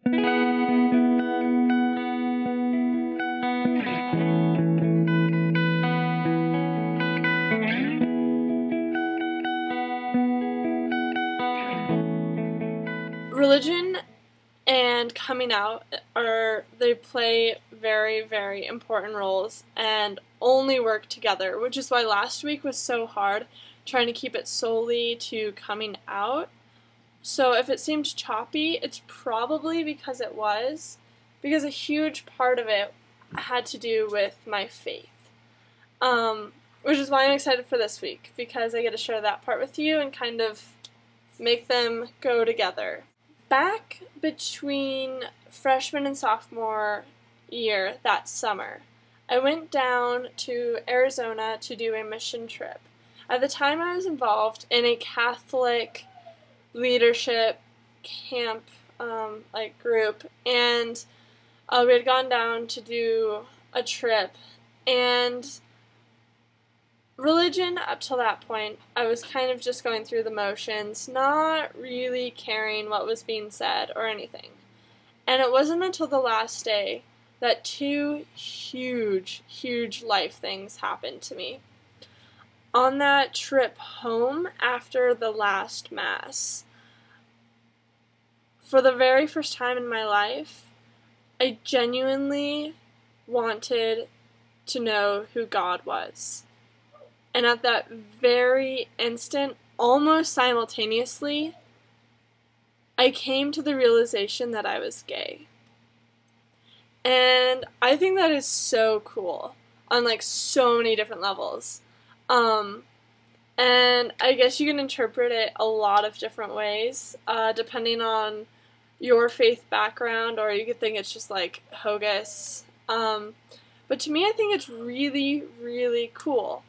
Religion and coming out they play very, very important roles and only work together, which is why last week was so hard, trying to keep it solely to coming out. So if it seemed choppy, it's probably because it was, because a huge part of it had to do with my faith. Which is why I'm excited for this week, because I get to share that part with you and kind of make them go together. Back between freshman and sophomore year, that summer, I went down to Arizona to do a mission trip. At the time, I was involved in a Catholic leadership camp group, and we had gone down to do a trip, and religion, up till that point, I was kind of just going through the motions, not really caring what was being said or anything. And it wasn't until the last day that two huge, huge life things happened to me. On that trip home after the last Mass, for the very first time in my life, I genuinely wanted to know who God was. And at that very instant, almost simultaneously, I came to the realization that I was gay. And I think that is so cool on like so many different levels. And I guess you can interpret it a lot of different ways, depending on your faith background, or you could think it's just like hocus. But to me, I think it's really, really cool.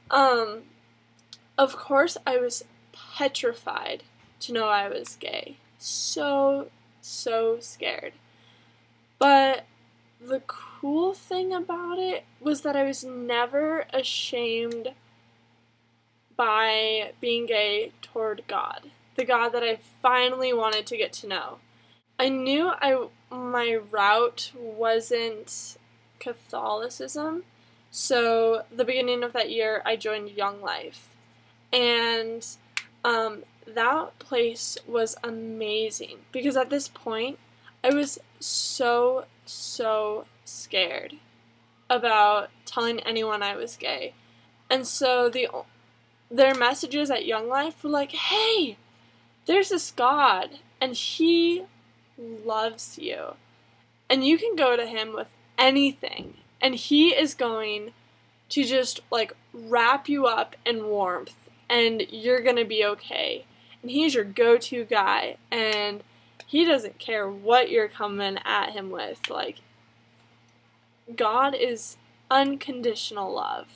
Of course, I was petrified to know I was gay. So scared. But the cool thing about it was that I was never ashamed by being gay toward God. The God that I finally wanted to get to know. I knew my route wasn't Catholicism. So the beginning of that year, I joined Young Life, and that place was amazing, because at this point, I was so scared about telling anyone I was gay. And so their messages at Young Life were like, hey, there's this God, and He loves you, and you can go to Him with anything. And He is going to just, like, wrap you up in warmth, and you're gonna be okay. And He's your go-to guy, and He doesn't care what you're coming at Him with. Like, God is unconditional love.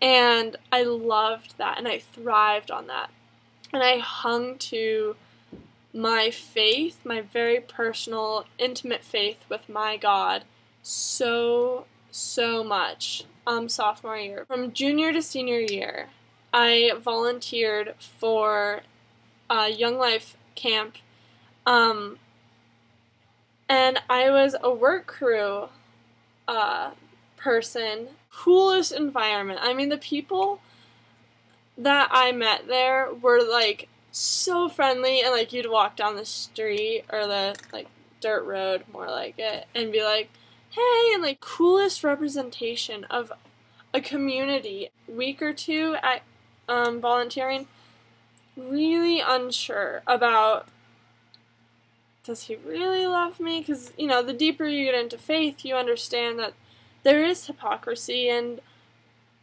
And I loved that, and I thrived on that. And I hung to my faith, my very personal, intimate faith with my God, so much sophomore year. From junior to senior year, I volunteered for Young Life camp, and I was a work crew person. Coolest environment. I mean, the people that I met there were like so friendly, and like you'd walk down the street or the like dirt road, more like it, and be like, hey, and like coolest representation of a community. Week or two at volunteering, really unsure about, does He really love me? Because, you know, the deeper you get into faith, you understand that there is hypocrisy, and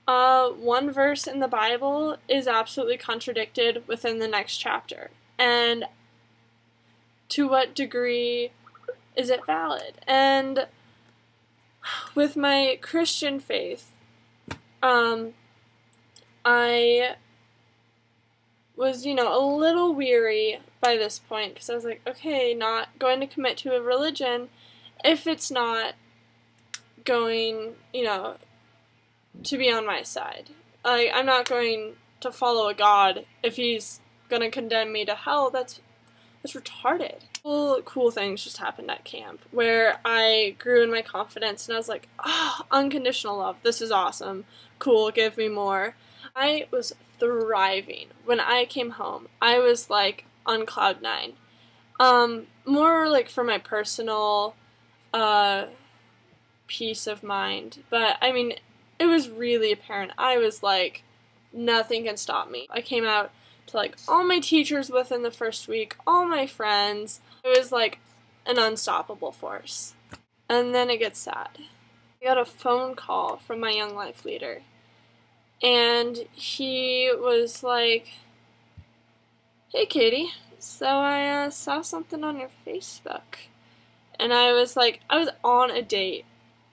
one verse in the Bible is absolutely contradicted within the next chapter. And to what degree is it valid? And with my Christian faith, I was, you know, a little weary by this point, because I was like, okay, not going to commit to a religion if it's not going, you know, to be on my side. Like, I'm not going to follow a God if He's going to condemn me to hell. That's It's retarded. Cool things just happened at camp where I grew in my confidence and I was like, oh, unconditional love. This is awesome. Cool, give me more. I was thriving. When I came home, I was like on cloud nine. More like for my personal peace of mind. But I mean, it was really apparent. I was like, nothing can stop me. I came out to like all my teachers within the first week, all my friends. It was like an unstoppable force. And then it gets sad. I got a phone call from my Young Life leader. And he was like, hey Katie, so I saw something on your Facebook. And I was like, I was on a date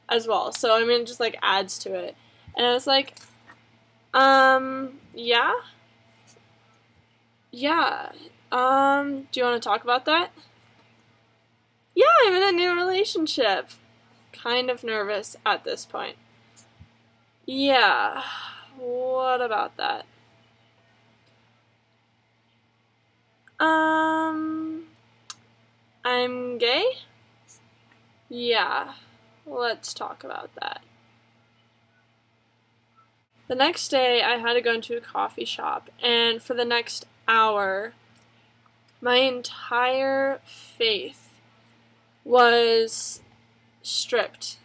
as well. So I mean, it just like adds to it. And I was like, yeah? Yeah. Do you want to talk about that? Yeah, I'm in a new relationship. Kind of nervous at this point. Yeah. What about that? I'm gay? Yeah. Let's talk about that. The next day, I had to go into a coffee shop, and for the next hour, my entire faith was stripped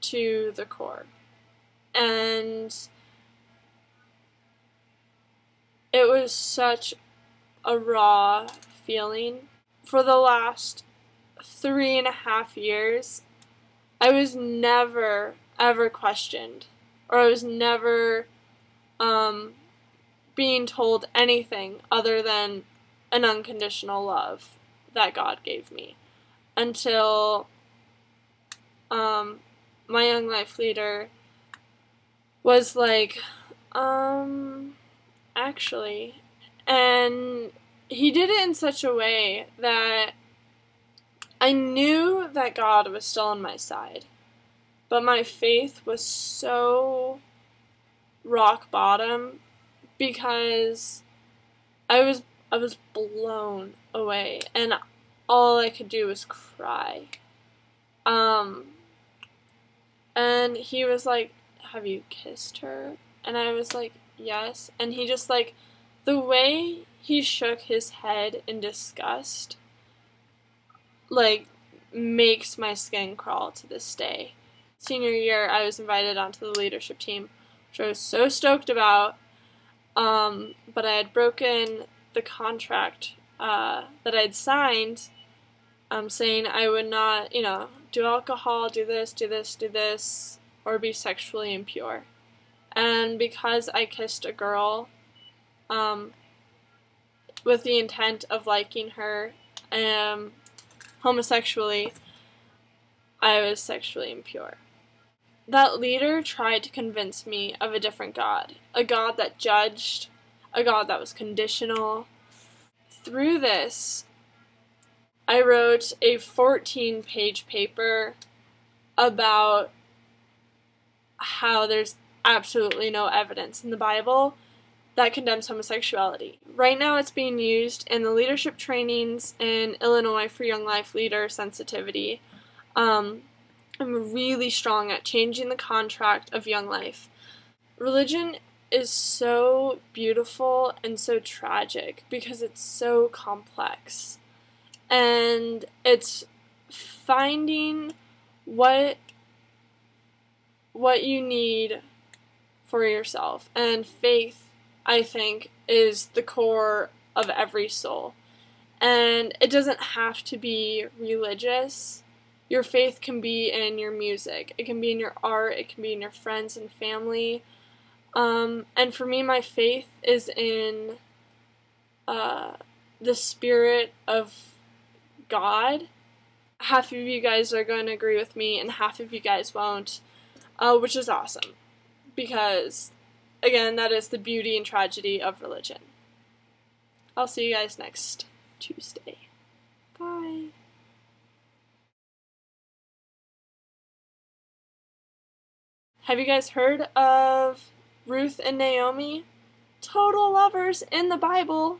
to the core. And it was such a raw feeling. For the last 3.5 years, I was never, ever questioned, or I was never being told anything other than an unconditional love that God gave me. Until my Young Life leader was like, actually, and he did it in such a way that I knew that God was still on my side, but my faith was so rock bottom because I was blown away, and all I could do was cry. And he was like, have you kissed her? And I was like, yes. And he just like, the way he shook his head in disgust, like, makes my skin crawl to this day. Senior year, I was invited onto the leadership team, which I was so stoked about, but I had broken the contract that I'd signed, saying I would not, do alcohol, do this, or be sexually impure. And because I kissed a girl with the intent of liking her homosexually, I was sexually impure. That leader tried to convince me of a different God, a God that judged, a God that was conditional. Through this, I wrote a 14-page paper about how there's absolutely no evidence in the Bible that condemns homosexuality. Right now it's being used in the leadership trainings in Illinois for Young Life Leader Sensitivity. I'm really strong at changing the contract of Young Life. Religion is so beautiful and so tragic because it's so complex. And it's finding what you need for yourself. And faith, I think, is the core of every soul. And it doesn't have to be religious. Your faith can be in your music. It can be in your art. It can be in your friends and family. And for me, my faith is in the spirit of God. Half of you guys are going to agree with me, and half of you guys won't, which is awesome. Because, again, that is the beauty and tragedy of religion. I'll see you guys next Tuesday. Bye. Have you guys heard of Ruth and Naomi? Total lovers in the Bible.